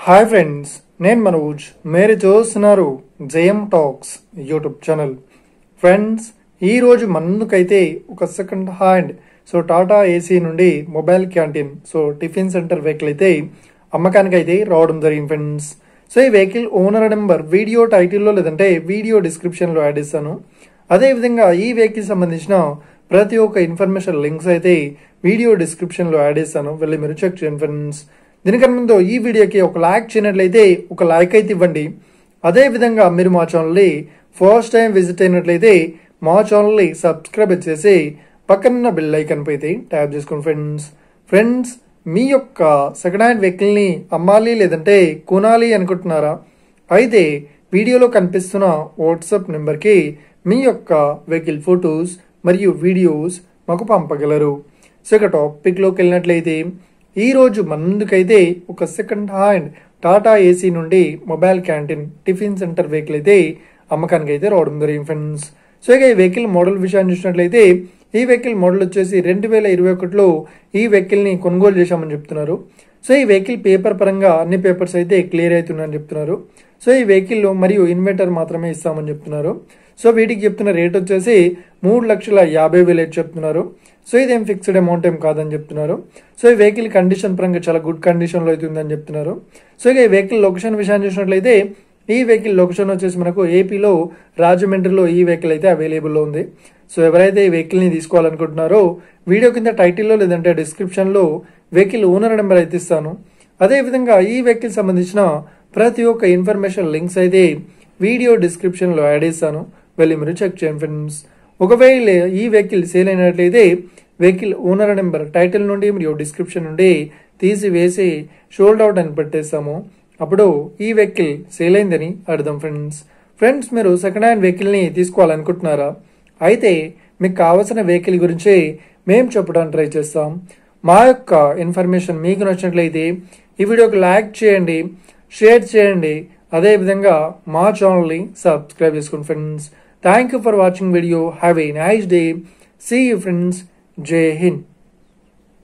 Hi friends, నేను మనోజ్. మీరు చూస్తున్నారు JM talks YouTube channel. Friends, ఈరోజు ముందుకైతే ఒక సెకండ్ హ్యాండ్ టాటా ఏసీ నుండి mobile canteen tiffin centre vehicle అయితే అమ్మకానికి అయితే రావడం జరిగింది ఫ్రెండ్స్. ఈ వెహికల్ ఓనర్ నెంబర్ వీడియో టైటిల్లో లేదంటే వీడియో డిస్క్రిప్షన్లో యాడ్ చేస్తాను. అదేవిధంగా ఈ వెహికల్ సంబంధించిన ప్రతి ఒక్క ఇన్ఫర్మేషన్ లింక్స్ అయితే వీడియో డిస్క్రిప్షన్లో యాడ్ చేస్తాను, వెళ్ళి మీరు చెక్ చేయండి ఫ్రెండ్స్. దీనికన్నా ముందు ఈ వీడియోకి ఒక లైక్ చేయనట్లయితే ఒక లైక్ అయితే ఇవ్వండి. అదేవిధంగా మీరు మా ఛానల్ని ఫస్ట్ టైం విజిట్ అయినట్లయితే మా ఛానల్ని సబ్స్క్రైబ్ చేసి పక్కన బెల్ ఐకాన్ పై అయితే ట్యాప్ చేసుకోండి ఫ్రెండ్స్. మీ యొక్క సెకండ్ హ్యాండ్ వెహికల్ని అమ్మాలి లేదంటే కొనాలి అనుకుంటున్నారా? అయితే వీడియోలో కనిపిస్తున్న వాట్సాప్ నెంబర్కి మీ యొక్క వెహికల్ ఫొటోస్ మరియు వీడియోస్ మాకు పంపగలరు. ఇక టాపిక్లోకి వెళ్ళినట్లయితే ఈరోజు ముందుకైతే ఒక సెకండ్ హ్యాండ్ టాటా ఏసీ నుండి mobile canteen tiffin centre vehicle అయితే అమ్మకానికి అయితే రావడం జరిగింది ఫ్రెండ్స్. ఇక ఈ వెహికల్ మోడల్ విషయాన్ని చూసినట్లయితే ఈ వెహికల్ మోడల్ వచ్చేసి 2021లో ఈ వెహికల్ని కొనుగోలు చేశామని చెప్తున్నారు. ఈ వెహికల్ పేపర్ పరంగా అన్ని పేపర్స్ అయితే క్లియర్ అవుతున్నాయని చెప్తున్నారు. ఈ వెహికల్లో మరియు ఇన్వెంటర్ మాత్రమే ఇస్తామని చెప్తున్నారు. వీటికి చెప్తున్న రేట్ వచ్చేసి 3,50,000 అయితే చెప్తున్నారు. ఇదేం ఫిక్స్డ్ అమౌంట్ ఏం కాదని చెప్తున్నారు. ఈ వెహికల్ కండిషన్ పరంగా చాలా గుడ్ కండిషన్లో అయితే ఉందని చెప్తున్నారు. ఇక ఈ వెహికల్ లొకేషన్ విషయాన్ని చూసినట్లయితే ఈ వెహికల్ లొకేషన్ వచ్చేసి మనకు ఏపీలో రాజమండ్రిలో ఈ వెహికల్ అయితే అవైలబుల్లో ఉంది. ఎవరైతే ఈ వెహికల్ని తీసుకోవాలనుకుంటున్నారో వీడియో కింద టైటిల్లో లేదంటే డిస్క్రిప్షన్లో వెహికల్ ఓనర్ నెంబర్ అయితే ఇస్తాను. అదేవిధంగా ఈ వెహికల్ సంబంధించిన ప్రతి ఒక్క ఇన్ఫర్మేషన్ లింక్స్ అయితే వీడియో డిస్క్రిప్షన్లో యాడ్ చేస్తాను, వెళ్ళి మీరు చెక్ చేయండి ఫ్రెండ్స్. ఒకవేళ ఈ వెహికల్ సేల్ అయినట్లయితే వెహికల్ ఓనర్ నెంబర్ టైటిల్ నుండి మరియు డిస్క్రిప్షన్ నుండి తీసివేసి షోల్డ్ అవుట్ అని పెట్టేస్తాము. అప్పుడు ఈ వెహికల్ సేల్ అయిందని అర్థం ఫ్రెండ్స్. మీరు సెకండ్ హ్యాండ్ వెహికల్ని తీసుకోవాలనుకుంటున్నారా? అయితే మీకు కావాల్సిన వెహికల్ గురించి మేము చెప్పడానికి ట్రై చేస్తాం. మా యొక్క ఇన్ఫర్మేషన్ మీకు నచ్చినట్లయితే ఈ వీడియోకి లైక్ చేయండి, షేర్ చేయండి, అదేవిధంగా మా ఛానల్ని సబ్స్క్రైబ్ చేసుకోండి friends. Thank you for watching video. Have a nice day. See you friends. Jai Hind.